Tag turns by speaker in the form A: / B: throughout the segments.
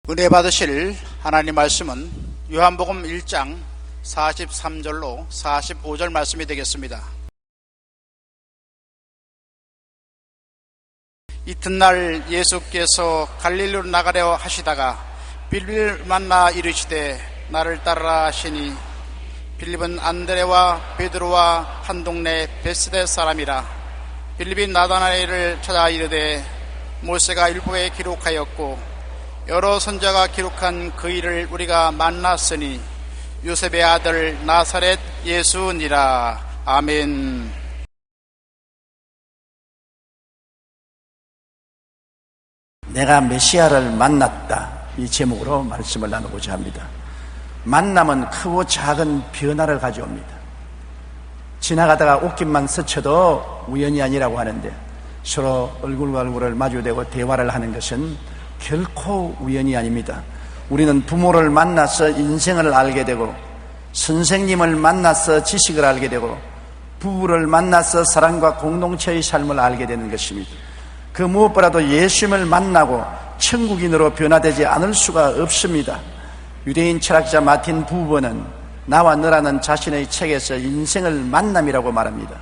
A: 은혜 받으실 하나님 말씀은 요한복음 1장 43절로 45절 말씀이 되겠습니다. 이튿날 예수께서 갈릴리로 나가려 하시다가 빌립을 만나 이르시되 나를 따르라 하시니 빌립은 안드레와 베드로와 한 동네 베스데 사람이라. 빌립이 나다나엘을 찾아 이르되 모세가 율법에 기록하였고 여러 선자가 기록한 그 일을 우리가 만났으니 요셉의 아들 나사렛 예수니라. 아멘.
B: 내가 메시아를 만났다, 이 제목으로 말씀을 나누고자 합니다. 만남은 크고 작은 변화를 가져옵니다. 지나가다가 옷깃만 스쳐도 우연이 아니라고 하는데, 서로 얼굴과 얼굴을 마주대고 대화를 하는 것은 결코 우연이 아닙니다. 우리는 부모를 만나서 인생을 알게 되고, 선생님을 만나서 지식을 알게 되고, 부부를 만나서 사랑과 공동체의 삶을 알게 되는 것입니다. 그 무엇보다도 예수님을 만나고 천국인으로 변화되지 않을 수가 없습니다. 유대인 철학자 마틴 부버는 나와 너라는 자신의 책에서 인생을 만남이라고 말합니다.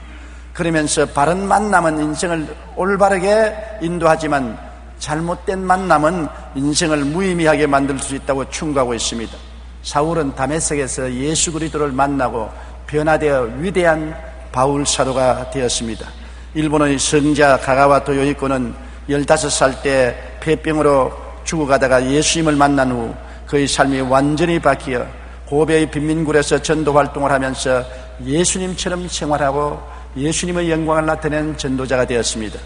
B: 그러면서 바른 만남은 인생을 올바르게 인도하지만 잘못된 만남은 인생을 무의미하게 만들 수 있다고 충고하고 있습니다. 사울은 다메섹에서 예수 그리스도를 만나고 변화되어 위대한 바울 사도가 되었습니다. 일본의 성자 가가와 요이코는 15살 때 폐병으로 죽어가다가 예수님을 만난 후 그의 삶이 완전히 바뀌어 고베의 빈민굴에서 전도 활동을 하면서 예수님처럼 생활하고 예수님의 영광을 나타내는 전도자가 되었습니다.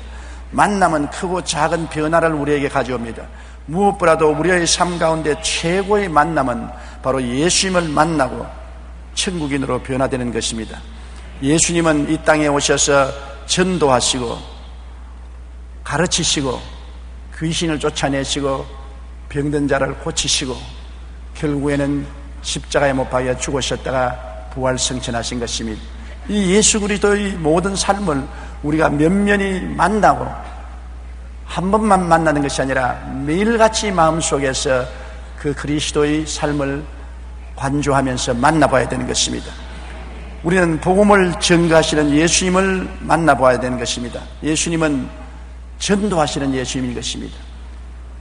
B: 만남은 크고 작은 변화를 우리에게 가져옵니다. 무엇보다도 우리의 삶 가운데 최고의 만남은 바로 예수님을 만나고 천국인으로 변화되는 것입니다. 예수님은 이 땅에 오셔서 전도하시고 가르치시고 귀신을 쫓아내시고 병든 자를 고치시고 결국에는 십자가에 못 박여 죽으셨다가 부활승천하신 것입니다. 이 예수 그리스도의 모든 삶을 우리가 면면히 만나고 한 번만 만나는 것이 아니라 매일같이 마음속에서 그 그리스도의 삶을 관조하면서 만나봐야 되는 것입니다. 우리는 복음을 전가하시는 예수님을 만나봐야 되는 것입니다. 예수님은 전도하시는 예수님인 것입니다.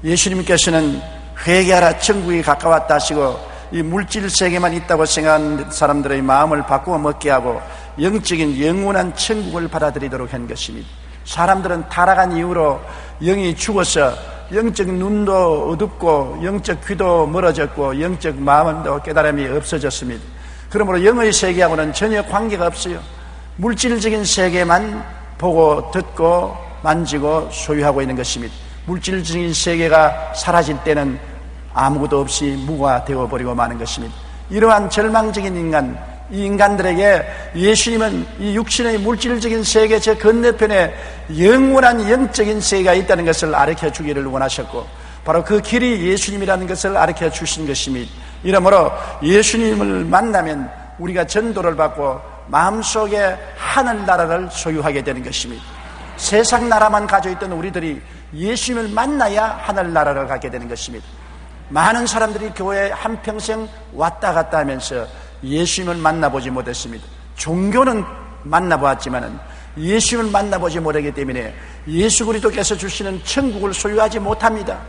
B: 예수님께서는 회개하라 천국이 가까웠다 하시고 이 물질 세계만 있다고 생각하는 사람들의 마음을 바꾸어 먹게 하고 영적인 영원한 천국을 받아들이도록 한 것입니다. 사람들은 타락한 이후로 영이 죽어서 영적 눈도 어둡고 영적 귀도 멀어졌고 영적 마음도 깨달음이 없어졌습니다. 그러므로 영의 세계하고는 전혀 관계가 없어요. 물질적인 세계만 보고 듣고 만지고 소유하고 있는 것입니다. 물질적인 세계가 사라질 때는 아무것도 없이 무가 되어버리고 마는 것입니다. 이러한 절망적인 인간, 이 인간들에게 예수님은 이 육신의 물질적인 세계 저 건너편에 영원한 영적인 세계가 있다는 것을 가르쳐 주기를 원하셨고, 바로 그 길이 예수님이라는 것을 가르쳐 주신 것입니다. 이러므로 예수님을 만나면 우리가 전도를 받고 마음속에 하늘나라를 소유하게 되는 것입니다. 세상 나라만 가지고 있던 우리들이 예수님을 만나야 하늘나라를 가게 되는 것입니다. 많은 사람들이 교회에 한평생 왔다 갔다 하면서 예수님을 만나보지 못했습니다. 종교는 만나보았지만 예수님을 만나보지 못하기 때문에 예수 그리스도께서 주시는 천국을 소유하지 못합니다.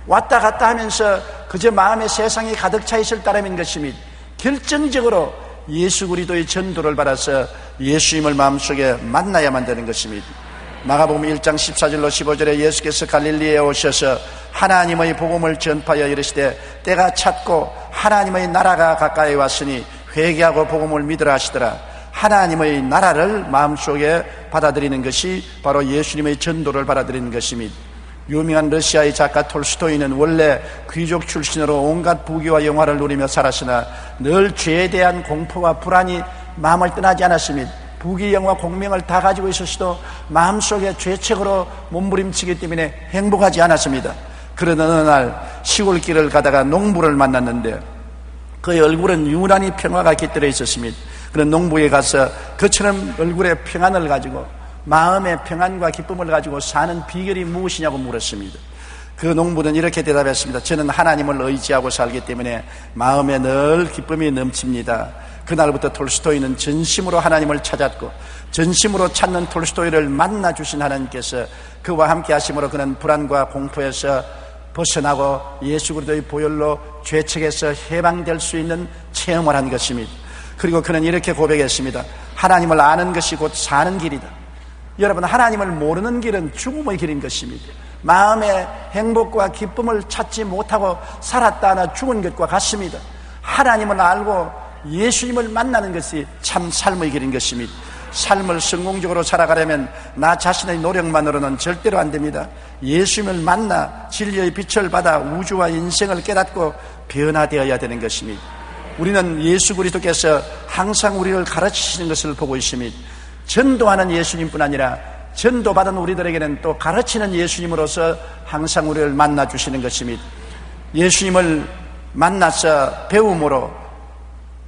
B: 왔다 갔다 하면서 그저 마음에 세상이 가득 차 있을 따름인 것입니다. 결정적으로 예수 그리스도의 전도를 받아서 예수님을 마음속에 만나야만 되는 것입니다. 마가복음 1장 14절로 15절에 예수께서 갈릴리에 오셔서 하나님의 복음을 전파하여 이르시되 때가 찼고 하나님의 나라가 가까이 왔으니 회개하고 복음을 믿으라 하시더라. 하나님의 나라를 마음속에 받아들이는 것이 바로 예수님의 전도를 받아들이는 것입니다. 유명한 러시아의 작가 톨스토이는 원래 귀족 출신으로 온갖 부귀와 영화를 누리며 살았으나 늘 죄에 대한 공포와 불안이 마음을 떠나지 않았습니다. 부귀 영화 공명을 다 가지고 있었어도 마음속에 죄책으로 몸부림치기 때문에 행복하지 않았습니다. 그러던 어느 날 시골길을 가다가 농부를 만났는데 그의 얼굴은 유난히 평화가 깃들어 있었습니다. 그런 농부에 가서 그처럼 얼굴에 평안을 가지고 마음의 평안과 기쁨을 가지고 사는 비결이 무엇이냐고 물었습니다. 그 농부는 이렇게 대답했습니다. 저는 하나님을 의지하고 살기 때문에 마음에 늘 기쁨이 넘칩니다. 그날부터 톨스토이는 전심으로 하나님을 찾았고 전심으로 찾는 톨스토이를 만나주신 하나님께서 그와 함께 하심으로 그는 불안과 공포에서 벗어나고 예수 그리스도의 보혈로 죄책에서 해방될 수 있는 체험을 한 것입니다. 그리고 그는 이렇게 고백했습니다. 하나님을 아는 것이 곧 사는 길이다. 여러분, 하나님을 모르는 길은 죽음의 길인 것입니다. 마음의 행복과 기쁨을 찾지 못하고 살았다 하나 죽은 것과 같습니다. 하나님을 알고 예수님을 만나는 것이 참 삶의 길인 것입니다. 삶을 성공적으로 살아가려면 나 자신의 노력만으로는 절대로 안 됩니다. 예수님을 만나 진리의 빛을 받아 우주와 인생을 깨닫고 변화되어야 되는 것입니다. 우리는 예수 그리스도께서 항상 우리를 가르치시는 것을 보고 있습니다. 전도하는 예수님뿐 아니라 전도받은 우리들에게는 또 가르치는 예수님으로서 항상 우리를 만나주시는 것입니다. 예수님을 만나서 배움으로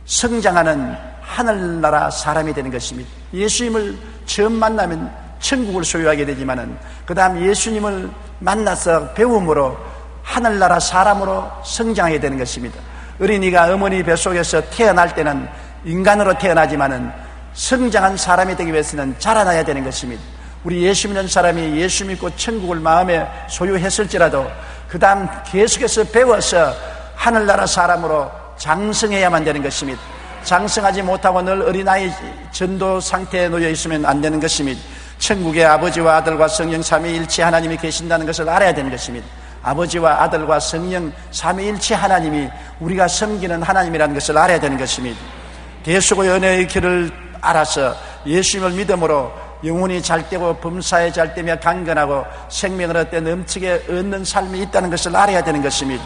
B: 성장하는 하늘나라 사람이 되는 것입니다. 예수님을 처음 만나면 천국을 소유하게 되지만은 그 다음 예수님을 만나서 배움으로 하늘나라 사람으로 성장하게 되는 것입니다. 어린이가 어머니 뱃속에서 태어날 때는 인간으로 태어나지만은 성장한 사람이 되기 위해서는 자라나야 되는 것입니다. 우리 예수 믿는 사람이 예수 믿고 천국을 마음에 소유했을지라도 그 다음 계속해서 배워서 하늘나라 사람으로 장성해야만 되는 것입니다. 장성하지 못하고 늘 어린아이 전도 상태에 놓여 있으면 안 되는 것입니다. 천국에 아버지와 아들과 성령 삼위일체 하나님이 계신다는 것을 알아야 되는 것입니다. 아버지와 아들과 성령 삼위일체 하나님이 우리가 섬기는 하나님이라는 것을 알아야 되는 것입니다. 대수고 연애의 길을 알아서 예수님을 믿음으로 영혼이 잘되고 범사에 잘되며 강건하고 생명을 얻되 넘치게 얻는 삶이 있다는 것을 알아야 되는 것입니다.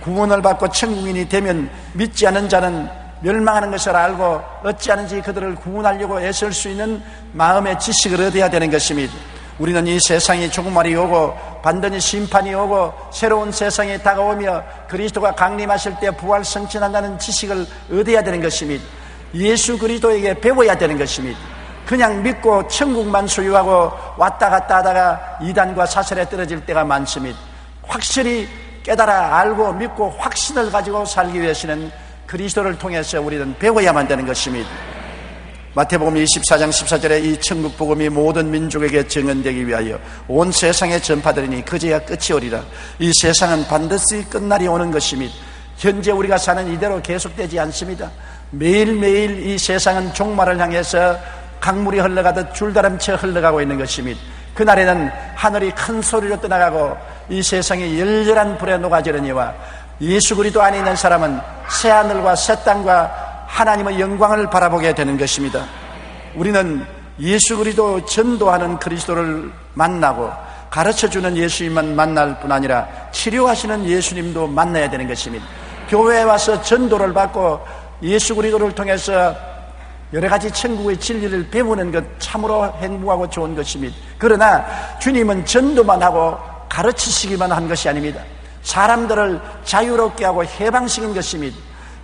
B: 구원을 받고 천국인이 되면 믿지 않는 자는 멸망하는 것을 알고 어찌하는지 그들을 구원하려고 애쓸 수 있는 마음의 지식을 얻어야 되는 것입니다. 우리는 이 세상이 종말이 오고 반드시 심판이 오고 새로운 세상이 다가오며 그리스도가 강림하실 때 부활 승천한다는 지식을 얻어야 되는 것입니다. 예수 그리스도에게 배워야 되는 것입니다. 그냥 믿고 천국만 소유하고 왔다 갔다 하다가 이단과 사설에 떨어질 때가 많습니다. 확실히 깨달아 알고 믿고 확신을 가지고 살기 위해서는 그리스도를 통해서 우리는 배워야만 되는 것입니다. 마태복음 24장 14절에 이 천국 복음이 모든 민족에게 증언되기 위하여 온 세상에 전파되리니 그제야 끝이 오리라. 이 세상은 반드시 끝날이 오는 것입니다. 현재 우리가 사는 이대로 계속되지 않습니다. 매일매일 이 세상은 종말을 향해서 강물이 흘러가듯 줄다름쳐 흘러가고 있는 것입니다. 그날에는 하늘이 큰 소리로 떠나가고 이 세상이 열렬한 불에 녹아지려니와 예수 그리스도 안에 있는 사람은 새하늘과 새 땅과 하나님의 영광을 바라보게 되는 것입니다. 우리는 예수 그리스도 전도하는 그리스도를 만나고 가르쳐주는 예수님만 만날 뿐 아니라 치료하시는 예수님도 만나야 되는 것입니다. 교회에 와서 전도를 받고 예수 그리스도를 통해서 여러 가지 천국의 진리를 배우는 것 참으로 행복하고 좋은 것입니다. 그러나 주님은 전도만 하고 가르치시기만 한 것이 아닙니다. 사람들을 자유롭게 하고 해방시킨 것입니다.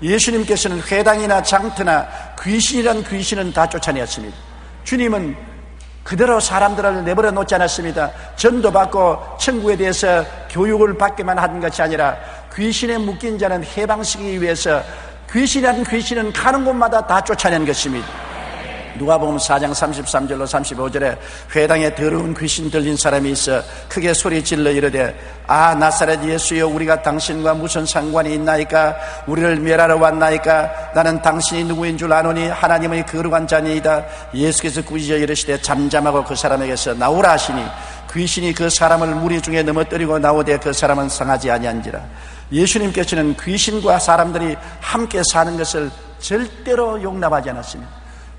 B: 예수님께서는 회당이나 장터나 귀신이란 귀신은 다 쫓아내었습니다. 주님은 그대로 사람들을 내버려 놓지 않았습니다. 전도받고 천국에 대해서 교육을 받기만 한 것이 아니라 귀신에 묶인 자는 해방시키기 위해서 귀신이란 귀신은 가는 곳마다 다 쫓아낸 것입니다. 누가복음 4장 33절로 35절에 회당에 더러운 귀신 들린 사람이 있어 크게 소리 질러 이르되 아 나사렛 예수여 우리가 당신과 무슨 상관이 있나이까? 우리를 멸하러 왔나이까? 나는 당신이 누구인 줄 아노니 하나님의 거룩한 자니이다. 예수께서 꾸짖어 이르시되 잠잠하고 그 사람에게서 나오라 하시니 귀신이 그 사람을 무리 중에 넘어뜨리고 나오되 그 사람은 상하지 아니한지라. 예수님께서는 귀신과 사람들이 함께 사는 것을 절대로 용납하지 않았습니다.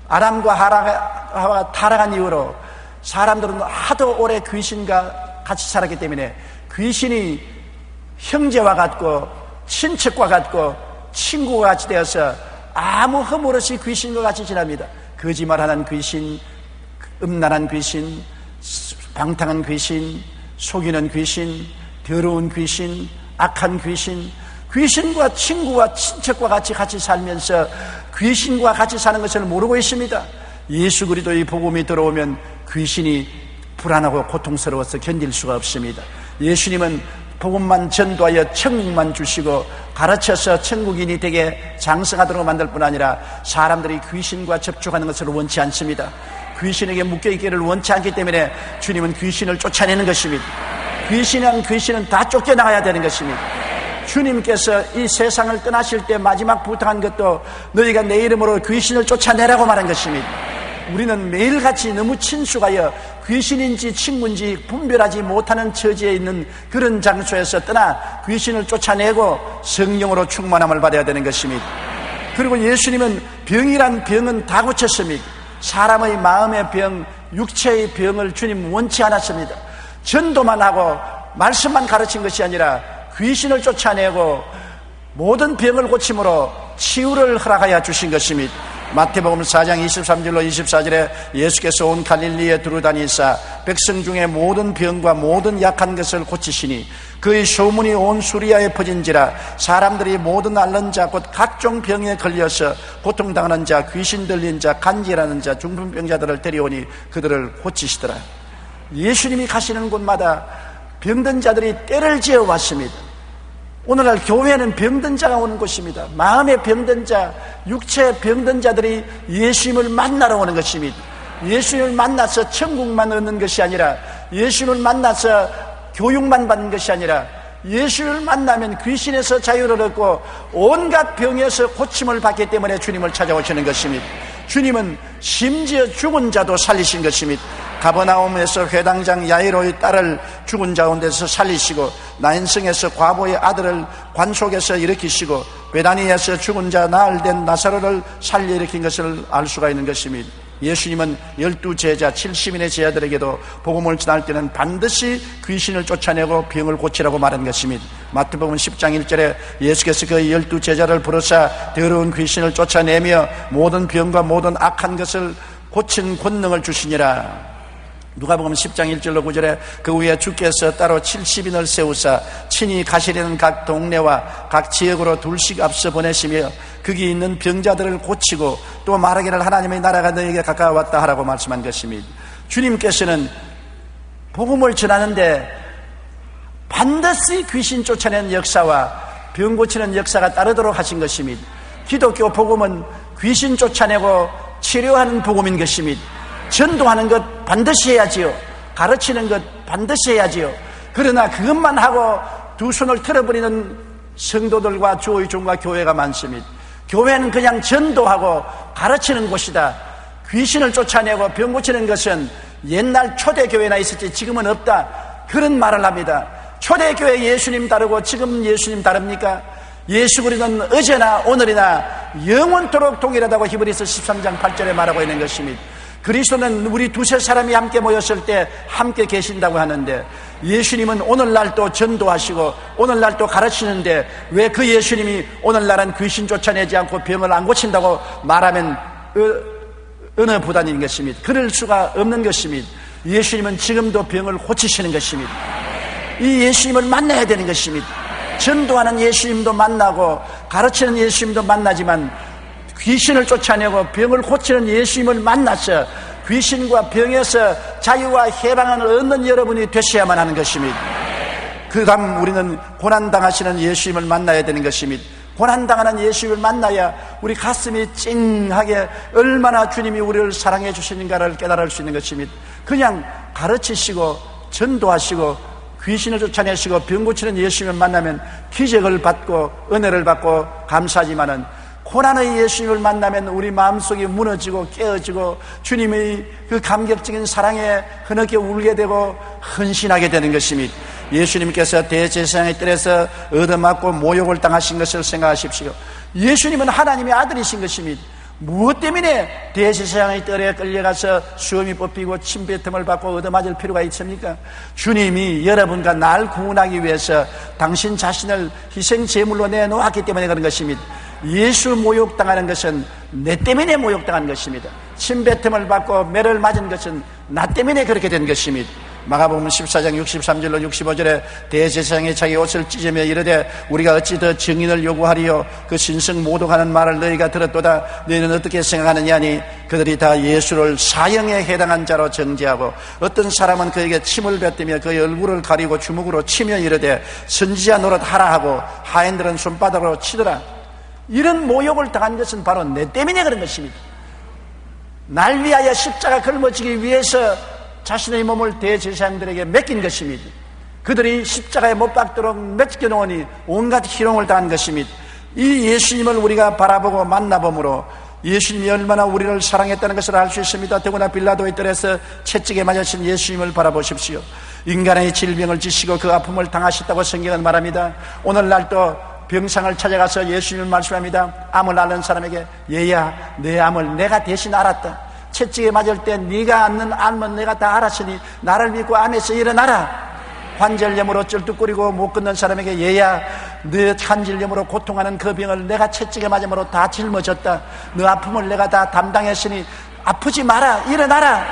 B: 아람과 하와가 타락한 이후로 사람들은 하도 오래 귀신과 같이 살았기 때문에 귀신이 형제와 같고 친척과 같고 친구와 같이 되어서 아무 허물 없이 귀신과 같이 지납니다. 거짓말하는 귀신, 음란한 귀신, 방탕한 귀신, 속이는 귀신, 더러운 귀신, 악한 귀신, 귀신과 친구와 친척과 같이 살면서 귀신과 같이 사는 것을 모르고 있습니다. 예수 그리스도의 복음이 들어오면 귀신이 불안하고 고통스러워서 견딜 수가 없습니다. 예수님은 복음만 전도하여 천국만 주시고 가르쳐서 천국인이 되게 장성하도록 만들 뿐 아니라 사람들이 귀신과 접촉하는 것을 원치 않습니다. 귀신에게 묶여있기를 원치 않기 때문에 주님은 귀신을 쫓아내는 것입니다. 귀신은 다 쫓겨나가야 되는 것입니다. 주님께서 이 세상을 떠나실 때 마지막 부탁한 것도 너희가 내 이름으로 귀신을 쫓아내라고 말한 것입니다. 우리는 매일같이 너무 친숙하여 귀신인지 친구인지 분별하지 못하는 처지에 있는 그런 장소에서 떠나 귀신을 쫓아내고 성령으로 충만함을 받아야 되는 것입니다. 그리고 예수님은 병이란 병은 다 고쳤습니다. 사람의 마음의 병, 육체의 병을 주님 원치 않았습니다. 전도만 하고 말씀만 가르친 것이 아니라 귀신을 쫓아내고 모든 병을 고침으로 치유를 허락하여 주신 것입니다. 마태복음 4장 23절로 24절에 예수께서 온 갈릴리에 두루다니사 백성 중에 모든 병과 모든 약한 것을 고치시니 그의 소문이 온 수리아에 퍼진지라 사람들이 모든 앓는 자 곧 각종 병에 걸려서 고통당하는 자, 귀신 들린 자, 간질하는 자, 중풍병자들을 데려오니 그들을 고치시더라. 예수님이 가시는 곳마다 병든 자들이 때를 지어 왔습니다. 오늘날 교회는 병든 자가 오는 곳입니다. 마음의 병든 자, 육체의 병든 자들이 예수님을 만나러 오는 것입니다. 예수님을 만나서 천국만 얻는 것이 아니라, 예수님을 만나서 교육만 받는 것이 아니라, 예수를 만나면 귀신에서 자유를 얻고 온갖 병에서 고침을 받기 때문에 주님을 찾아오시는 것입니다. 주님은 심지어 죽은 자도 살리신 것입니다. 가버나움에서 회당장 야이로의 딸을 죽은 자 가운데서 살리시고, 나인성에서 과부의 아들을 관속에서 일으키시고, 베다니에서 죽은 자 나흘 된 나사로를 살려 일으킨 것을 알 수가 있는 것입니다. 예수님은 12제자 70인의 제자들에게도 복음을 전할 때는 반드시 귀신을 쫓아내고 병을 고치라고 말한 것입니다. 마태복음 10장 1절에 예수께서 그 12제자를 부르사 더러운 귀신을 쫓아내며 모든 병과 모든 악한 것을 고친 권능을 주시니라. 누가복음 10장 1절로 9절에 그 후에 주께서 따로 70인을 세우사 친히 가시려는 각 동네와 각 지역으로 둘씩 앞서 보내시며 거기 있는 병자들을 고치고 또 말하기를 하나님의 나라가 너에게 가까웠다 하라고 말씀한 것입니다. 주님께서는 복음을 전하는데 반드시 귀신 쫓아내는 역사와 병 고치는 역사가 따르도록 하신 것입니다. 기독교 복음은 귀신 쫓아내고 치료하는 복음인 것입니다. 전도하는 것 반드시 해야지요. 가르치는 것 반드시 해야지요. 그러나 그것만 하고 두 손을 틀어버리는 성도들과 주의 종과 교회가 많습니다. 교회는 그냥 전도하고 가르치는 곳이다. 귀신을 쫓아내고 병 고치는 것은 옛날 초대교회나 있었지 지금은 없다. 그런 말을 합니다. 초대교회 예수님 다르고 지금 예수님 다릅니까? 예수 그리스도는 어제나 오늘이나 영원토록 동일하다고 히브리서 13장 8절에 말하고 있는 것입니다. 그리스도는 우리 두세 사람이 함께 모였을 때 함께 계신다고 하는데, 예수님은 오늘날도 전도하시고 오늘날도 가르치는데 왜 그 예수님이 오늘날은 귀신 쫓아내지 않고 병을 안 고친다고 말하면 어느 부단인 것입니다. 그럴 수가 없는 것입니다. 예수님은 지금도 병을 고치시는 것입니다. 이 예수님을 만나야 되는 것입니다. 전도하는 예수님도 만나고 가르치는 예수님도 만나지만 귀신을 쫓아내고 병을 고치는 예수님을 만나서 귀신과 병에서 자유와 해방을 얻는 여러분이 되셔야만 하는 것입니다. 그 다음 우리는 고난당하시는 예수님을 만나야 되는 것입니다. 고난당하는 예수님을 만나야 우리 가슴이 찡하게 얼마나 주님이 우리를 사랑해 주시는가를 깨달을 수 있는 것입니다. 그냥 가르치시고 전도하시고 귀신을 쫓아내시고 병 고치는 예수님을 만나면 기적을 받고 은혜를 받고 감사하지만은, 고난의 예수님을 만나면 우리 마음속이 무너지고 깨어지고 주님의 그 감격적인 사랑에 흐느껴 울게 되고 헌신하게 되는 것입니다. 예수님께서 대제사장의 뜰에서 얻어맞고 모욕을 당하신 것을 생각하십시오. 예수님은 하나님의 아들이신 것입니다. 무엇 때문에 대제사장의 뜰에 끌려가서 수염이 뽑히고 침뱉음을 받고 얻어맞을 필요가 있습니까? 주님이 여러분과 날 구원하기 위해서 당신 자신을 희생제물로 내놓았기 때문에 그런 것입니다. 예수 모욕당하는 것은 내 때문에 모욕당한 것입니다. 침뱉음을 받고 매를 맞은 것은 나 때문에 그렇게 된 것입니다. 마가복음 14장 63절로 65절에 대제사장이 자기 옷을 찢으며 이르되 우리가 어찌 더 증인을 요구하리요 그 신성 모독하는 말을 너희가 들었도다 너희는 어떻게 생각하느냐 하니 그들이 다 예수를 사형에 해당한 자로 정죄하고 어떤 사람은 그에게 침을 뱉으며 그의 얼굴을 가리고 주먹으로 치며 이르되 선지자 노릇 하라 하고 하인들은 손바닥으로 치더라. 이런 모욕을 당한 것은 바로 내 때문에 그런 것입니다. 날 위하여 십자가 걸머지기 위해서 자신의 몸을 대제사장들에게 맡긴 것입니다. 그들이 십자가에 못 박도록 맡겨놓으니 온갖 희롱을 당한 것입니다. 이 예수님을 우리가 바라보고 만나봄으로 예수님이 얼마나 우리를 사랑했다는 것을 알 수 있습니다. 더구나 빌라도의 뜰에서 채찍에 맞으신 예수님을 바라보십시오. 인간의 질병을 지시고 그 아픔을 당하셨다고 성경은 말합니다. 오늘날도 병상을 찾아가서 예수님을 말씀합니다. 암을 앓는 사람에게 얘야 내 암을 내가 대신 알았다. 채찍에 맞을 때 네가 앓는 암은 내가 다 알았으니 나를 믿고 암에서 일어나라. 관절염으로 쩔뚝거리고 못 걷는 사람에게 얘야 너 관절염으로 고통하는 그 병을 내가 채찍에 맞음으로 다 짊어졌다. 너 아픔을 내가 다 담당했으니 아프지 마라. 일어나라.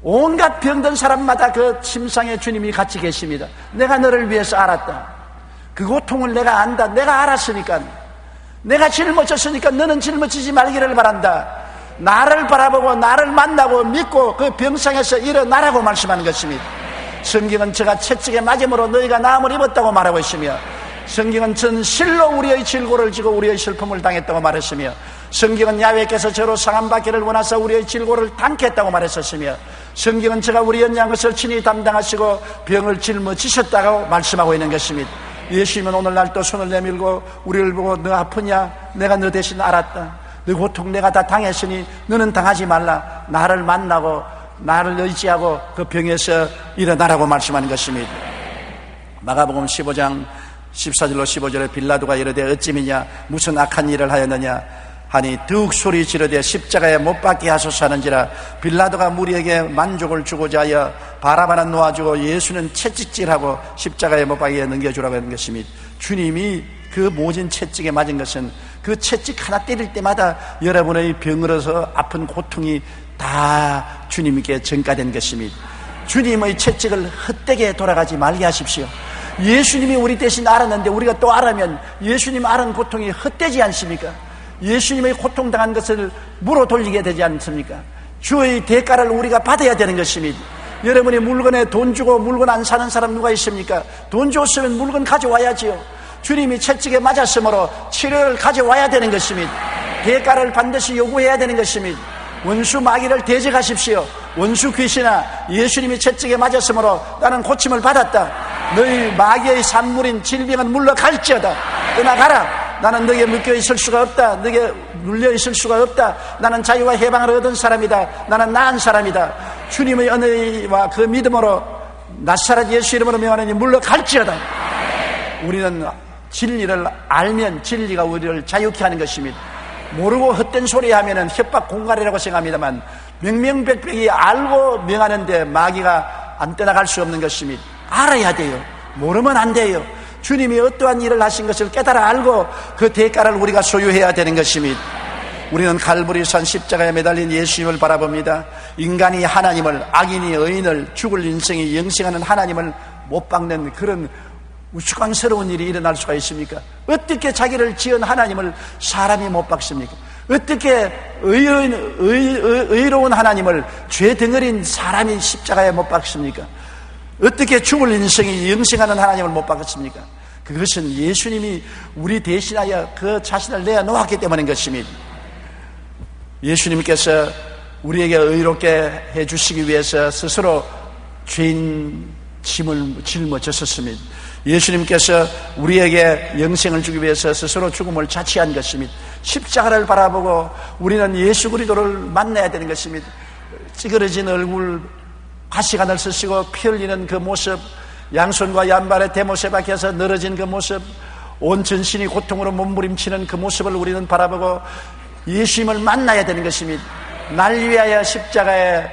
B: 온갖 병든 사람마다 그 침상에 주님이 같이 계십니다. 내가 너를 위해서 알았다. 그 고통을 내가 안다. 내가 알았으니까 내가 짊어졌으니까 너는 짊어지지 말기를 바란다. 나를 바라보고 나를 만나고 믿고 그 병상에서 일어나라고 말씀하는 것입니다. 성경은 저가 채찍에 맞음으로 너희가 나음을 입었다고 말하고 있으며 성경은 전 실로 우리의 질고를 지고 우리의 슬픔을 당했다고 말했으며 성경은 야훼께서 저로 상함받기를 원하사 우리의 질고를 당했다고 말했었으며 성경은 저가 우리 연약한 것을 친히 담당하시고 병을 짊어지셨다고 말씀하고 있는 것입니다. 예수님은 오늘날 또 손을 내밀고 우리를 보고 너 아프냐? 내가 너 대신 알았다. 너 고통 내가 다 당했으니 너는 당하지 말라. 나를 만나고 나를 의지하고 그 병에서 일어나라고 말씀하는 것입니다. 마가복음 15장 14절로 15절에 빌라도가 이르되 어찌미냐 무슨 악한 일을 하였느냐 하니 더욱 소리 지르되 십자가에 못 박게 하소서 하는지라. 빌라도가 무리에게 만족을 주고자 하여 바라바는 놓아주고 예수는 채찍질하고 십자가에 못 박게 넘겨주라고 하는 것입니다. 주님이 그 모진 채찍에 맞은 것은 그 채찍 하나 때릴 때마다 여러분의 병으로서 아픈 고통이 다 주님께 전가된 것입니다. 주님의 채찍을 헛되게 돌아가지 말게 하십시오. 예수님이 우리 대신 알았는데 우리가 또 알으면 예수님 알은 고통이 헛되지 않습니까? 예수님의 고통당한 것을 물어 돌리게 되지 않습니까? 주의 대가를 우리가 받아야 되는 것입니다. 여러분이 물건에 돈 주고 물건 안 사는 사람 누가 있습니까? 돈 줬으면 물건 가져와야지요. 주님이 채찍에 맞았으므로 치료를 가져와야 되는 것입니다. 대가를 반드시 요구해야 되는 것입니다. 원수 마귀를 대적하십시오. 원수 귀신아 예수님이 채찍에 맞았으므로 나는 고침을 받았다. 너희 마귀의 산물인 질병은 물러갈지어다. 떠나가라. 나는 너에게 묶여 있을 수가 없다. 너에게 눌려 있을 수가 없다. 나는 자유와 해방을 얻은 사람이다. 나는 나은 사람이다. 주님의 은혜와 그 믿음으로 나사렛 예수 이름으로 명하노니 물러갈지어다. 우리는 진리를 알면 진리가 우리를 자유케 하는 것입니다. 모르고 헛된 소리 하면은 협박 공갈이라고 생각합니다만 명명백백이 알고 명하는데 마귀가 안 떠나갈 수 없는 것입니다. 알아야 돼요. 모르면 안 돼요. 주님이 어떠한 일을 하신 것을 깨달아 알고 그 대가를 우리가 소유해야 되는 것입니다. 우리는 갈보리산 십자가에 매달린 예수님을 바라봅니다. 인간이 하나님을, 악인이 의인을, 죽을 인생이 영생하는 하나님을 못 박는 그런 우스꽝스러운 일이 일어날 수가 있습니까? 어떻게 자기를 지은 하나님을 사람이 못 박습니까? 어떻게 의로운 하나님을 죄 덩어린 사람이 십자가에 못 박습니까? 어떻게 죽을 인생이 영생하는 하나님을 못 박았습니까? 그것은 예수님이 우리 대신하여 그 자신을 내어놓았기 때문인 것입니다. 예수님께서 우리에게 의롭게 해주시기 위해서 스스로 죄인 짐을 짊어졌었습니다. 예수님께서 우리에게 영생을 주기 위해서 스스로 죽음을 자치한 것입니다. 십자가를 바라보고 우리는 예수 그리스도를 만나야 되는 것입니다. 찌그러진 얼굴, 가시관을 쓰시고 피 흘리는 그 모습, 양손과 양발에 대못에 박혀서 늘어진 그 모습, 온 전신이 고통으로 몸부림치는 그 모습을 우리는 바라보고 예수님을 만나야 되는 것입니다. 날 위하여 십자가에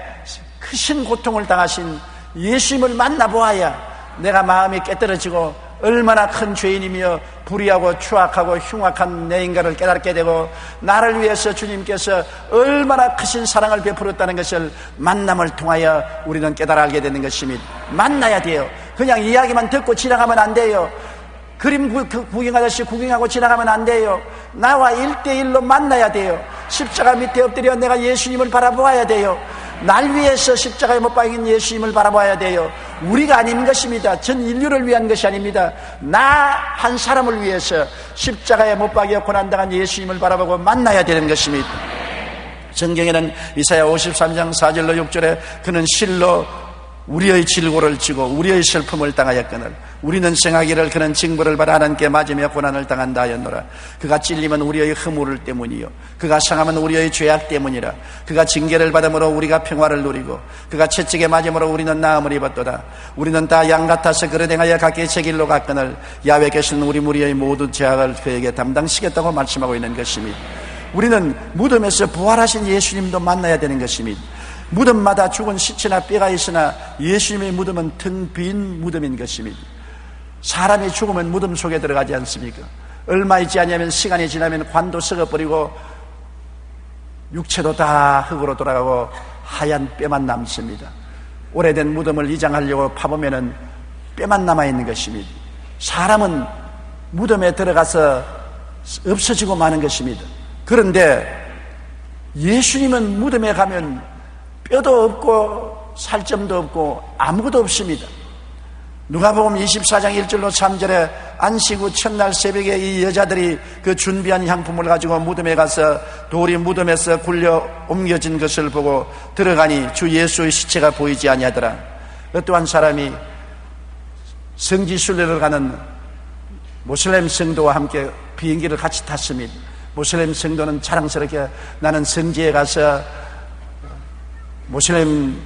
B: 크신 고통을 당하신 예수님을 만나보아야 내가 마음이 깨떨어지고 얼마나 큰 죄인이며 불의하고 추악하고 흉악한 내 인간을 깨닫게 되고 나를 위해서 주님께서 얼마나 크신 사랑을 베풀었다는 것을 만남을 통하여 우리는 깨달아 알게 되는 것입니다. 만나야 돼요. 그냥 이야기만 듣고 지나가면 안 돼요. 그림 구경하듯이 구경하고 지나가면 안 돼요. 나와 1대1로 만나야 돼요. 십자가 밑에 엎드려 내가 예수님을 바라보아야 돼요. 날 위해서 십자가에 못 박힌 예수님을 바라봐야 돼요. 우리가 아닌 것입니다. 전 인류를 위한 것이 아닙니다. 나 한 사람을 위해서 십자가에 못 박여 고난당한 예수님을 바라보고 만나야 되는 것입니다. 성경에는 이사야 53장 4절로 6절에 그는 실로 우리의 질고를 지고 우리의 슬픔을 당하였거늘 우리는 생하기를 그는 징벌을 받아 하나님께 맞으며 고난을 당한다 하였노라. 그가 찔림은 우리의 허물 때문이요 그가 상함은 우리의 죄악 때문이라. 그가 징계를 받음으로 우리가 평화를 누리고 그가 채찍에 맞음으로 우리는 나음을 입었도다. 우리는 다 양 같아서 그릇 행하여 각기 제 길로 갔거늘 야훼께서는 우리 무리의 모든 죄악을 그에게 담당시켰다고 말씀하고 있는 것입니다. 우리는 무덤에서 부활하신 예수님도 만나야 되는 것입니다. 무덤마다 죽은 시체나 뼈가 있으나 예수님의 무덤은 텅 빈 무덤인 것입니다. 사람이 죽으면 무덤 속에 들어가지 않습니까? 얼마 있지 않으면 시간이 지나면 관도 썩어버리고 육체도 다 흙으로 돌아가고 하얀 뼈만 남습니다. 오래된 무덤을 이장하려고 파보면 뼈만 남아있는 것입니다. 사람은 무덤에 들어가서 없어지고 마는 것입니다. 그런데 예수님은 무덤에 가면 뼈도 없고 살점도 없고 아무것도 없습니다. 누가복음 24장 1절로 3절에 안식 후 첫날 새벽에 이 여자들이 그 준비한 향품을 가지고 무덤에 가서 돌이 무덤에서 굴려 옮겨진 것을 보고 들어가니 주 예수의 시체가 보이지 아니하더라. 어떠한 사람이 성지 순례를 가는 모슬렘 성도와 함께 비행기를 같이 탔습니다. 모슬렘 성도는 자랑스럽게 나는 성지에 가서 모슬렘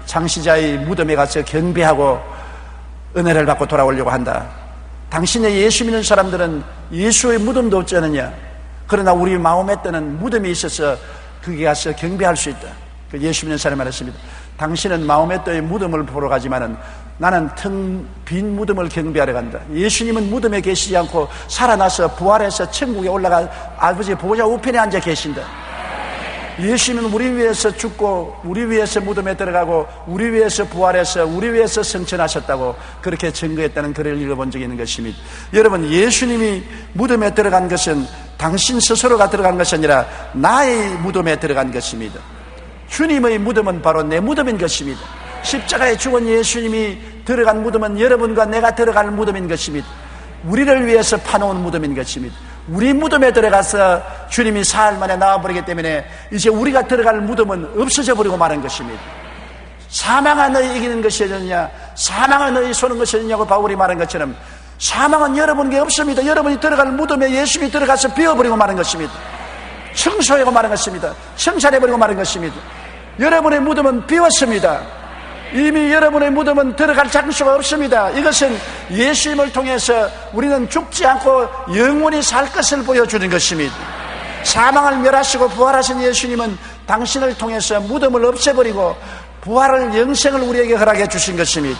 B: 창시자의 무덤에 가서 경배하고 은혜를 받고 돌아오려고 한다. 당신의 예수 믿는 사람들은 예수의 무덤도 없지 않느냐? 그러나 우리 마음에 뜨는 무덤이 있어서 거기 가서 경배할 수 있다. 예수 믿는 사람이 말했습니다. 당신은 마음에 떠의 무덤을 보러 가지만은 나는 텅 빈 무덤을 경배하러 간다. 예수님은 무덤에 계시지 않고 살아나서 부활해서 천국에 올라가 아버지의 보좌 우편에 앉아 계신다. 예수님은 우리 위해서 죽고 우리 위해서 무덤에 들어가고 우리 위해서 부활해서 우리 위해서 승천하셨다고 그렇게 증거했다는 글을 읽어본 적이 있는 것입니다. 여러분, 예수님이 무덤에 들어간 것은 당신 스스로가 들어간 것이 아니라 나의 무덤에 들어간 것입니다. 주님의 무덤은 바로 내 무덤인 것입니다. 십자가에 죽은 예수님이 들어간 무덤은 여러분과 내가 들어갈 무덤인 것입니다. 우리를 위해서 파놓은 무덤인 것입니다. 우리 무덤에 들어가서 주님이 사흘 만에 나와버리기 때문에 이제 우리가 들어갈 무덤은 없어져 버리고 마는 것입니다. 사망은 너희 이기는 것이었느냐, 사망은 너희 쏘는 것이었느냐고 바울이 말한 것처럼 사망은 여러분에게 없습니다. 여러분이 들어갈 무덤에 예수님이 들어가서 비워버리고 마는 것입니다. 청소하고 마는 것입니다. 청산해버리고 마는 것입니다. 여러분의 무덤은 비웠습니다. 이미 여러분의 무덤은 들어갈 장소가 없습니다. 이것은 예수님을 통해서 우리는 죽지 않고 영원히 살 것을 보여주는 것입니다. 사망을 멸하시고 부활하신 예수님은 당신을 통해서 무덤을 없애버리고 부활을 영생을 우리에게 허락해 주신 것입니다.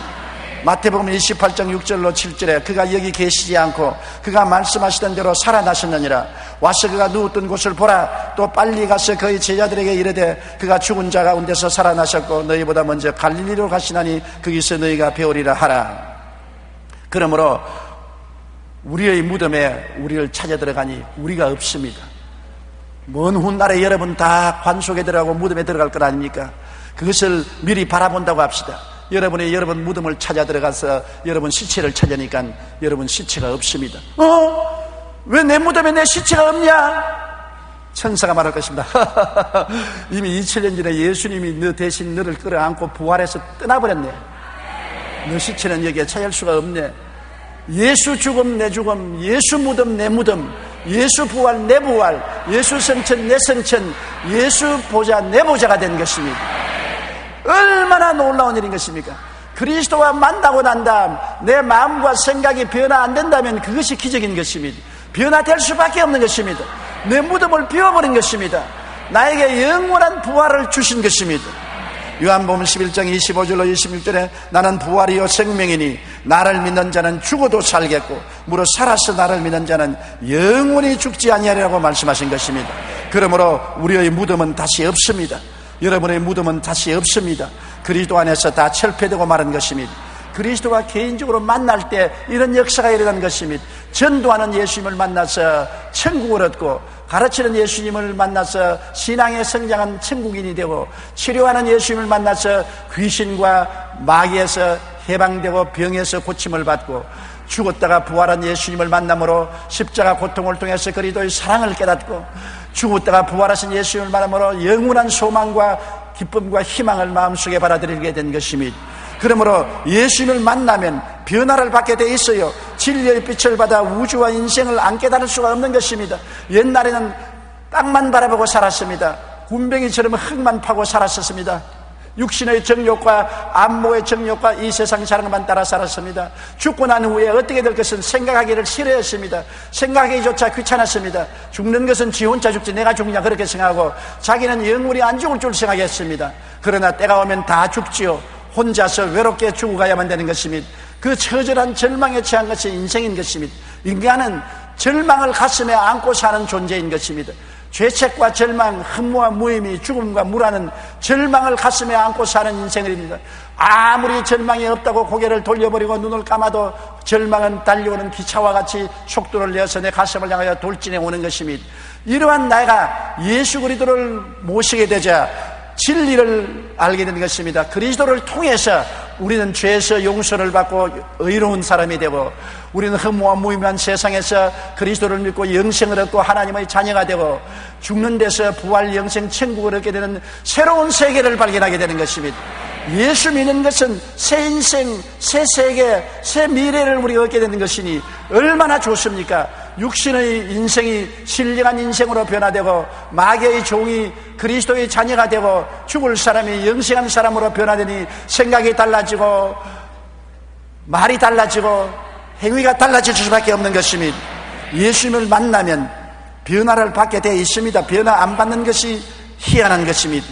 B: 마태복음 28장 6절로 7절에 그가 여기 계시지 않고 그가 말씀하시던 대로 살아나셨느니라. 와서 그가 누웠던 곳을 보라. 또 빨리 가서 그의 제자들에게 이르되 그가 죽은 자 가운데서 살아나셨고 너희보다 먼저 갈릴리로 가시나니 거기서 너희가 배우리라 하라. 그러므로 우리의 무덤에 우리를 찾아 들어가니 우리가 없습니다. 먼 훗날에 여러분 다 관 속에 들어가고 무덤에 들어갈 것 아닙니까? 그것을 미리 바라본다고 합시다. 여러분 무덤을 찾아 들어가서 여러분 시체를 찾으니까 여러분 시체가 없습니다. 왜 내 무덤에 내 시체가 없냐? 천사가 말할 것입니다. 이미 2000년 전에 예수님이 너 대신 너를 끌어안고 부활해서 떠나버렸네. 너 시체는 여기에 찾을 수가 없네. 예수 죽음 내 죽음, 예수 무덤 내 무덤, 예수 부활 내 부활, 예수 성천 내 성천, 예수 보좌 내 보좌가 된 것입니다. 얼마나 놀라운 일인 것입니까? 그리스도와 만나고 난 다음 내 마음과 생각이 변화 안 된다면 그것이 기적인 것입니다. 변화될 수밖에 없는 것입니다. 내 무덤을 비워버린 것입니다. 나에게 영원한 부활을 주신 것입니다. 요한복음 11장 25절로 26절에 나는 부활이요 생명이니 나를 믿는 자는 죽어도 살겠고 무릇 살아서 나를 믿는 자는 영원히 죽지 아니하리라고 말씀하신 것입니다. 그러므로 우리의 무덤은 다시 없습니다. 여러분의 무덤은 다시 없습니다. 그리스도 안에서 다 철폐되고 마른 것입니다. 그리스도와 개인적으로 만날 때 이런 역사가 일어난 것입니다. 전도하는 예수님을 만나서 천국을 얻고 가르치는 예수님을 만나서 신앙에 성장한 천국인이 되고 치료하는 예수님을 만나서 귀신과 마귀에서 해방되고 병에서 고침을 받고 죽었다가 부활한 예수님을 만남으로 십자가 고통을 통해서 그리스도의 사랑을 깨닫고 죽었다가 부활하신 예수님을 만남으로 영원한 소망과 기쁨과 희망을 마음속에 받아들이게 된 것입니다. 그러므로 예수님을 만나면 변화를 받게 돼 있어요. 진리의 빛을 받아 우주와 인생을 안 깨달을 수가 없는 것입니다. 옛날에는 땅만 바라보고 살았습니다. 군뱅이처럼 흙만 파고 살았었습니다. 육신의 정욕과 안목의 정욕과 이 세상 사랑만 따라 살았습니다. 죽고 난 후에 어떻게 될 것은 생각하기를 싫어했습니다. 생각하기조차 귀찮았습니다. 죽는 것은 지 혼자 죽지 내가 죽냐 그렇게 생각하고 자기는 영원히 안 죽을 줄 생각했습니다. 그러나 때가 오면 다 죽지요. 혼자서 외롭게 죽어가야만 되는 것입니다. 그 처절한 절망에 처한 것이 인생인 것입니다. 인간은 절망을 가슴에 안고 사는 존재인 것입니다. 죄책과 절망, 흠모와 무의미, 죽음과 무라는 절망을 가슴에 안고 사는 인생입니다. 아무리 절망이 없다고 고개를 돌려버리고 눈을 감아도 절망은 달려오는 기차와 같이 속도를 내어서 내 가슴을 향하여 돌진해 오는 것입니다. 이러한 내가 예수 그리스도를 모시게 되자 진리를 알게 되는 것입니다. 그리스도를 통해서 우리는 죄에서 용서를 받고 의로운 사람이 되고 우리는 흠모와 무의미한 세상에서 그리스도를 믿고 영생을 얻고 하나님의 자녀가 되고 죽는 데서 부활 영생 천국을 얻게 되는 새로운 세계를 발견하게 되는 것입니다. 예수 믿는 것은 새 인생, 새 세계, 새 미래를 우리가 얻게 되는 것이니 얼마나 좋습니까? 육신의 인생이 신령한 인생으로 변화되고 마귀의 종이 그리스도의 자녀가 되고 죽을 사람이 영생한 사람으로 변화되니 생각이 달라지고 말이 달라지고 행위가 달라질 수밖에 없는 것입니다. 예수님을 만나면 변화를 받게 되어 있습니다. 변화 안 받는 것이 희한한 것입니다.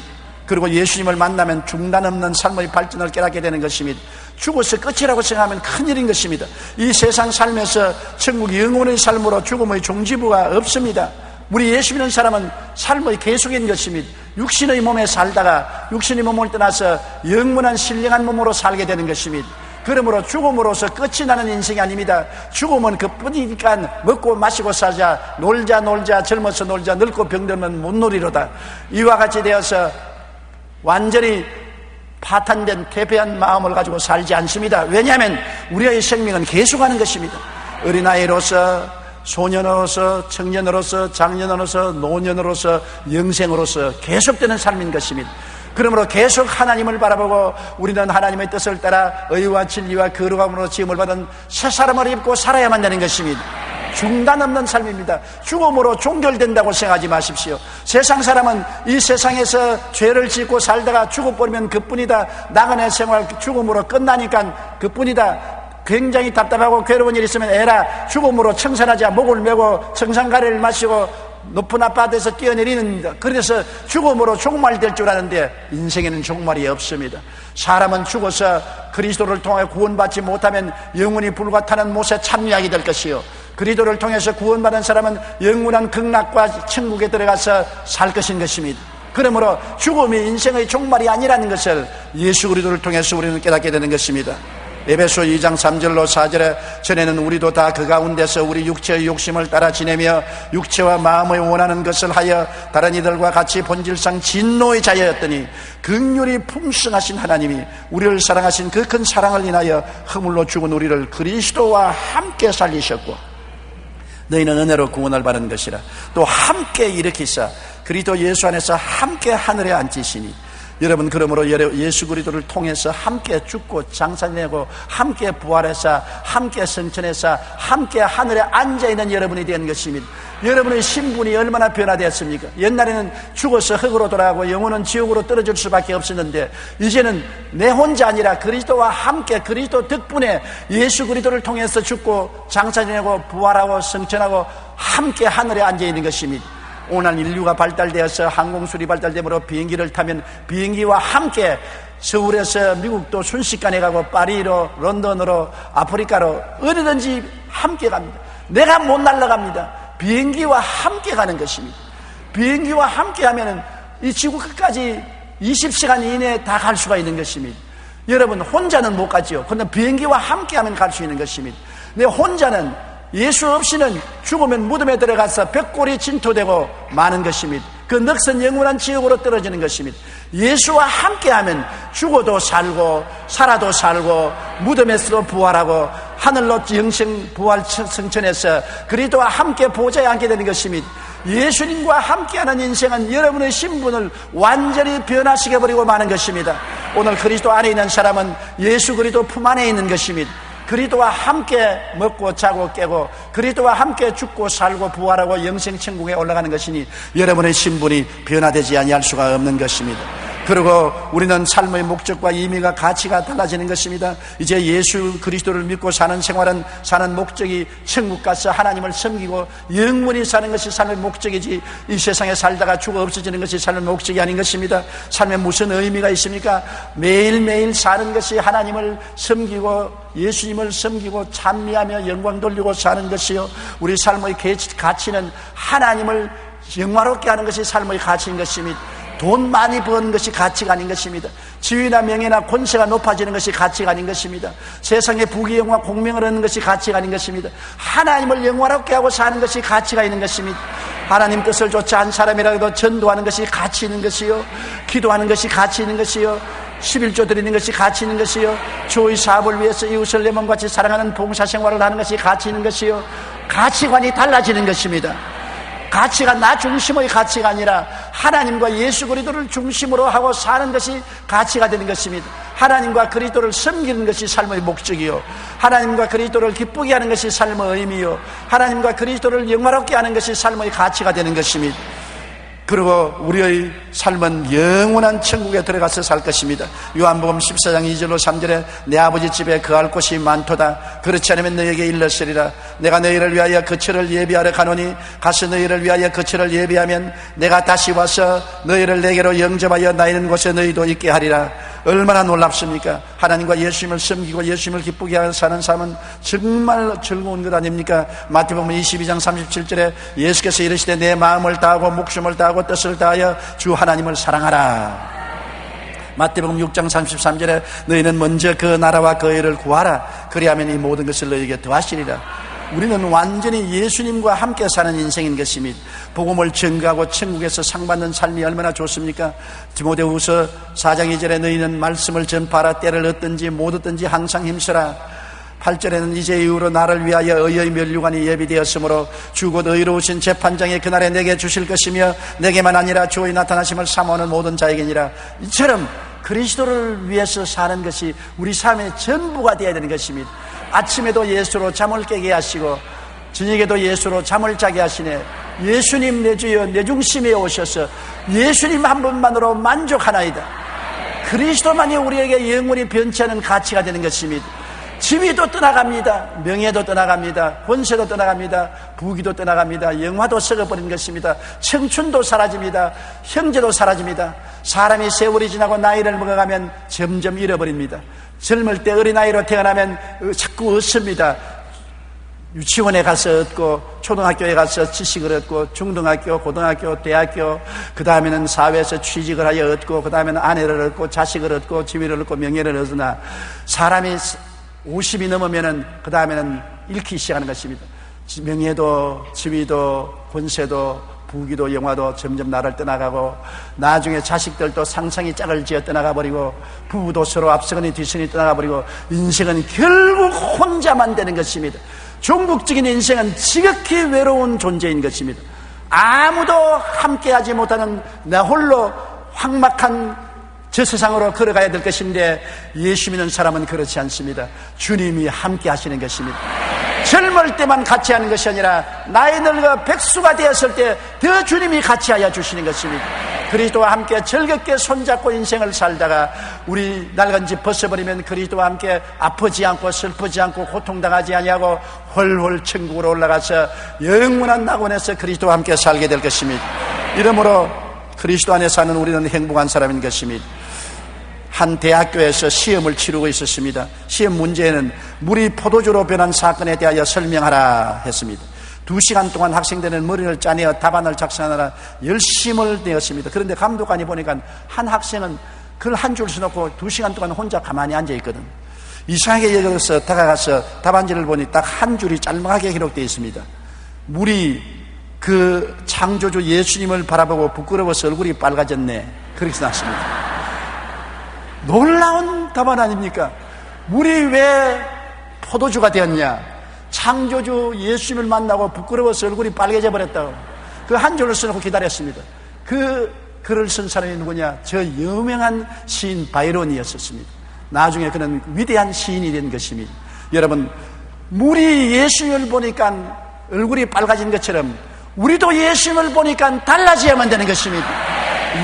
B: 그리고 예수님을 만나면 중단 없는 삶의 발전을 깨닫게 되는 것입니다. 죽어서 끝이라고 생각하면 큰일인 것입니다. 이 세상 삶에서 천국 영원의 삶으로 죽음의 종지부가 없습니다. 우리 예수 믿는 사람은 삶의 계속인 것입니다. 육신의 몸에 살다가 육신의 몸을 떠나서 영원한 신령한 몸으로 살게 되는 것입니다. 그러므로 죽음으로서 끝이 나는 인생이 아닙니다. 죽음은 그뿐이니까 먹고 마시고 살자, 놀자, 젊어서 놀자, 늙고 병들면 못 놀이로다. 이와 같이 되어서 완전히 파탄된 퇴폐한 마음을 가지고 살지 않습니다. 왜냐하면 우리의 생명은 계속하는 것입니다. 어린아이로서, 소년으로서, 청년으로서, 장년으로서, 노년으로서, 영생으로서 계속되는 삶인 것입니다. 그러므로 계속 하나님을 바라보고 우리는 하나님의 뜻을 따라 의와 진리와 거룩함으로 지음을 받은 새 사람을 입고 살아야만 되는 것입니다. 중단 없는 삶입니다. 죽음으로 종결된다고 생각하지 마십시오. 세상 사람은 이 세상에서 죄를 짓고 살다가 죽어버리면 그뿐이다. 나그네 생활 죽음으로 끝나니까 그뿐이다. 굉장히 답답하고 괴로운 일이 있으면 에라 죽음으로 청산하자. 목을 메고 청산가래를 마시고 높은 아파트에서 뛰어내리는, 그래서 죽음으로 종말될 줄 아는데 인생에는 종말이 없습니다. 사람은 죽어서 그리스도를 통해 구원받지 못하면 영원히 불과 타는 못에 참여하게 될 것이요, 그리스도를 통해서 구원받은 사람은 영원한 극락과 천국에 들어가서 살 것인 것입니다. 그러므로 죽음이 인생의 종말이 아니라는 것을 예수 그리스도를 통해서 우리는 깨닫게 되는 것입니다. 에베소 2장 3절로 4절에 전에는 우리도 다 그 가운데서 우리 육체의 욕심을 따라 지내며 육체와 마음의 원하는 것을 하여 다른 이들과 같이 본질상 진노의 자였더니 긍휼이 풍성하신 하나님이 우리를 사랑하신 그 큰 사랑을 인하여 허물로 죽은 우리를 그리스도와 함께 살리셨고 너희는 은혜로 구원을 받은 것이라 또 함께 일으키사 그리스도 예수 안에서 함께 하늘에 앉히시니 여러분, 그러므로 예수 그리스도를 통해서 함께 죽고 장사내고 함께 부활해서 함께 성천해서 함께 하늘에 앉아있는 여러분이 된 것입니다. 여러분의 신분이 얼마나 변화되었습니까? 옛날에는 죽어서 흙으로 돌아가고 영혼은 지옥으로 떨어질 수밖에 없었는데 이제는 내 혼자 아니라 그리스도와 함께 그리스도 덕분에 예수 그리스도를 통해서 죽고 장사내고 부활하고 성천하고 함께 하늘에 앉아있는 것입니다. 오늘 인류가 발달되어서 항공술이 발달되므로 비행기를 타면 비행기와 함께 서울에서 미국도 순식간에 가고 파리로 런던으로 아프리카로 어디든지 함께 갑니다. 내가 못 날아갑니다. 비행기와 함께 가는 것입니다. 비행기와 함께 하면은 이 지구 끝까지 20시간 이내에 다 갈 수가 있는 것입니다. 여러분 혼자는 못 가죠. 그런데 비행기와 함께 하면 갈 수 있는 것입니다. 근데 혼자는 예수 없이는 죽으면 무덤에 들어가서 벽골이 진토되고 마는 것입니다. 그 넋은 영원한 지옥으로 떨어지는 것입니다. 예수와 함께하면 죽어도 살고 살아도 살고 무덤에서도 부활하고 하늘로 영생 부활 승천해서 그리스도와 함께 보좌에 앉게 되는 것입니다. 예수님과 함께하는 인생은 여러분의 신분을 완전히 변화시켜버리고 마는 것입니다. 오늘 그리스도 안에 있는 사람은 예수 그리스도 품 안에 있는 것입니다. 그리스도와 함께 먹고 자고 깨고 그리스도와 함께 죽고 살고 부활하고 영생 천국에 올라가는 것이니 여러분의 신분이 변화되지 아니할 수가 없는 것입니다. 그리고 우리는 삶의 목적과 의미가 가치가 달라지는 것입니다. 이제 예수 그리스도를 믿고 사는 생활은 사는 목적이 천국 가서 하나님을 섬기고 영원히 사는 것이 삶의 목적이지 이 세상에 살다가 죽어 없어지는 것이 삶의 목적이 아닌 것입니다. 삶에 무슨 의미가 있습니까? 매일매일 사는 것이 하나님을 섬기고 예수님을 섬기고 찬미하며 영광 돌리고 사는 것이요, 우리 삶의 가치는 하나님을 영화롭게 하는 것이 삶의 가치인 것입니다. 돈 많이 버는 것이 가치가 아닌 것입니다. 지위나 명예나 권세가 높아지는 것이 가치가 아닌 것입니다. 세상의 부귀영화 공명을 얻는 것이 가치가 아닌 것입니다. 하나님을 영화롭게 하고 사는 것이 가치가 있는 것입니다. 하나님 뜻을 쫓아 한 사람이라도 전도하는 것이 가치 있는 것이요, 기도하는 것이 가치 있는 것이요, 11조 드리는 것이 가치 있는 것이요, 주의 사업을 위해서 이웃을 내 몸같이 사랑하는 봉사생활을 하는 것이 가치 있는 것이요, 가치관이 달라지는 것입니다. 가치가 나 중심의 가치가 아니라 하나님과 예수 그리스도를 중심으로 하고 사는 것이 가치가 되는 것입니다. 하나님과 그리스도를 섬기는 것이 삶의 목적이요, 하나님과 그리스도를 기쁘게 하는 것이 삶의 의미요, 하나님과 그리스도를 영화롭게 하는 것이 삶의 가치가 되는 것입니다. 그리고 우리의 삶은 영원한 천국에 들어가서 살 것입니다. 요한복음 14장 2절로 3절에 내 아버지 집에 거할 곳이 많도다. 그렇지 않으면 너에게 일렀으리라. 내가 너희를 위하여 거처를 예비하러 가노니 가서 너희를 위하여 거처를 예비하면 내가 다시 와서 너희를 내게로 영접하여 나 있는 곳에 너희도 있게 하리라. 얼마나 놀랍습니까? 하나님과 예수님을 섬기고 예수님을 기쁘게 하여 사는 삶은 정말 즐거운 것 아닙니까? 마태복음 22장 37절에 예수께서 이르시되 내 마음을 다하고 목숨을 다하고 뜻을 다하여 주 하나님을 사랑하라. 마태복음 6장 33절에 너희는 먼저 그 나라와 그 의를 구하라. 그리하면 이 모든 것을 너희에게 더하시리라. 우리는 완전히 예수님과 함께 사는 인생인 것입니다. 복음을 전가하고 천국에서 상받는 삶이 얼마나 좋습니까? 디모데후서 4장 2절에 너희는 말씀을 전파하라. 때를 얻든지 못 얻든지 항상 힘쓰라. 8절에는 이제 이후로 나를 위하여 의의 면류관이 예비되었으므로 주 곧 의로우신 재판장이 그날에 내게 주실 것이며 내게만 아니라 주의 나타나심을 사모하는 모든 자에게니라. 이처럼 그리스도를 위해서 사는 것이 우리 삶의 전부가 되어야 되는 것입니다. 아침에도 예수로 잠을 깨게 하시고 저녁에도 예수로 잠을 자게 하시네. 예수님 내 주여 내 중심에 오셔서 예수님 한 분만으로 만족하나이다. 그리스도만이 우리에게 영원히 변치 않은 가치가 되는 것입니다. 지위도 떠나갑니다. 명예도 떠나갑니다. 권세도 떠나갑니다. 부귀도 떠나갑니다. 영화도 썩어버린 것입니다. 청춘도 사라집니다. 형제도 사라집니다. 사람이 세월이 지나고 나이를 먹어가면 점점 잃어버립니다. 젊을 때 어린아이로 태어나면 자꾸 얻습니다. 유치원에 가서 얻고 초등학교에 가서 지식을 얻고 중등학교, 고등학교, 대학교, 그 다음에는 사회에서 취직을 하여 얻고 그 다음에는 아내를 얻고 자식을 얻고 지위를 얻고 명예를 얻으나 사람이 50이 넘으면은 그 다음에는 잃기 시작하는 것입니다. 명예도 지위도 권세도 부귀도 영화도 점점 나를 떠나가고 나중에 자식들도 상상이 짝을 지어 떠나가버리고 부부도 서로 앞서거니 뒤서니 떠나가버리고 인생은 결국 혼자만 되는 것입니다. 종국적인 인생은 지극히 외로운 존재인 것입니다. 아무도 함께하지 못하는 나 홀로 황막한 저 세상으로 걸어가야 될 것인데 예수 믿는 사람은 그렇지 않습니다. 주님이 함께 하시는 것입니다. 젊을 때만 같이 하는 것이 아니라 나이 늙어 백수가 되었을 때 더 주님이 같이 하여 주시는 것입니다. 그리스도와 함께 즐겁게 손잡고 인생을 살다가 우리 낡은 집 벗어버리면 그리스도와 함께 아프지 않고 슬프지 않고 고통당하지 아니하고 홀홀 천국으로 올라가서 영원한 낙원에서 그리스도와 함께 살게 될 것입니다. 이러므로 그리스도 안에 사는 우리는 행복한 사람인 것입니다. 한 대학교에서 시험을 치르고 있었습니다. 시험 문제에는 물이 포도주로 변한 사건에 대하여 설명하라 했습니다. 2시간 동안 학생들은 머리를 짜내어 답안을 작성하느라 열심을 내었습니다. 그런데 감독관이 보니까 한 학생은 그걸 한 줄 써놓고 2시간 동안 혼자 가만히 앉아있거든. 이상하게 여겨서 다가가서 답안지를 보니 딱 한 줄이 짤막하게 기록되어 있습니다. 물이 그 창조주 예수님을 바라보고 부끄러워서 얼굴이 빨가졌네. 그렇게 써놨습니다. 놀라운 답안 아닙니까? 물이 왜 포도주가 되었냐? 창조주 예수님을 만나고 부끄러워서 얼굴이 빨개져 버렸다고. 그 한 줄을 써놓고 기다렸습니다. 그 글을 쓴 사람이 누구냐? 저 유명한 시인 바이론이었습니다. 나중에 그는 위대한 시인이 된 것입니다. 여러분, 물이 예수님을 보니까 얼굴이 빨개진 것처럼 우리도 예수님을 보니까 달라져야만 되는 것입니다.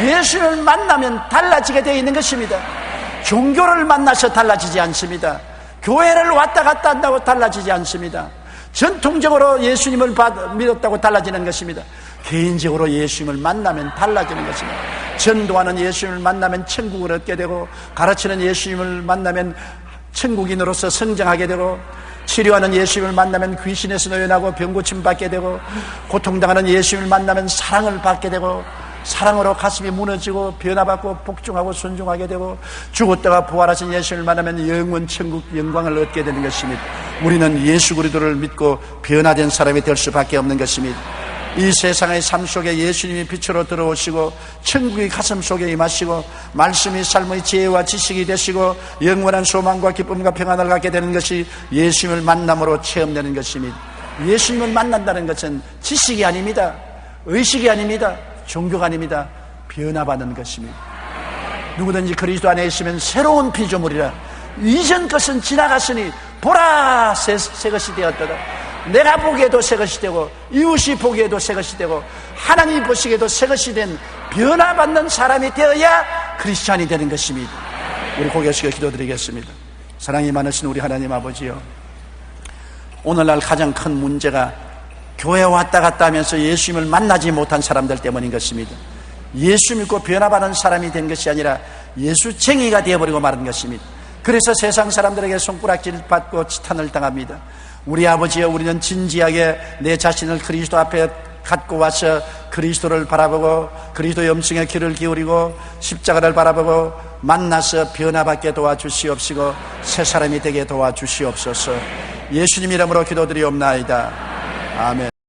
B: 예수님을 만나면 달라지게 되어 있는 것입니다. 종교를 만나서 달라지지 않습니다. 교회를 왔다 갔다 한다고 달라지지 않습니다. 전통적으로 예수님을 믿었다고 달라지는 것입니다. 개인적으로 예수님을 만나면 달라지는 것입니다. 전도하는 예수님을 만나면 천국을 얻게 되고, 가르치는 예수님을 만나면 천국인으로서 성장하게 되고, 치료하는 예수님을 만나면 귀신에서 노연하고 병고침 받게 되고, 고통당하는 예수님을 만나면 사랑을 받게 되고, 사랑으로 가슴이 무너지고 변화받고 복종하고 순종하게 되고, 죽었다가 부활하신 예수님을 만나면 영원 천국 영광을 얻게 되는 것입니다. 우리는 예수 그리스도를 믿고 변화된 사람이 될 수밖에 없는 것입니다. 이 세상의 삶 속에 예수님이 빛으로 들어오시고 천국이 가슴 속에 임하시고 말씀이 삶의 지혜와 지식이 되시고 영원한 소망과 기쁨과 평안을 갖게 되는 것이 예수님을 만남으로 체험되는 것입니다. 예수님을 만난다는 것은 지식이 아닙니다. 의식이 아닙니다. 종교가 아닙니다. 변화받는 것입니다. 누구든지 그리스도 안에 있으면 새로운 피조물이라. 이전 것은 지나갔으니 보라 새 것이 되었도다. 내가 보기에도 새 것이 되고 이웃이 보기에도 새 것이 되고 하나님이 보시기에도 새 것이 된 변화받는 사람이 되어야 크리스찬이 되는 것입니다. 우리 고개 숙여 기도드리겠습니다. 사랑이 많으신 우리 하나님 아버지요, 오늘날 가장 큰 문제가 교회 왔다 갔다 하면서 예수님을 만나지 못한 사람들 때문인 것입니다. 예수 믿고 변화받은 사람이 된 것이 아니라 예수쟁이가 되어버리고 마는 것입니다. 그래서 세상 사람들에게 손가락질 받고 치탄을 당합니다. 우리 아버지여, 우리는 진지하게 내 자신을 그리스도 앞에 갖고 와서 그리스도를 바라보고 그리스도의 음성에 귀를 기울이고 십자가를 바라보고 만나서 변화받게 도와주시옵시고 새 사람이 되게 도와주시옵소서. 예수님 이름으로 기도드리옵나이다. 아멘.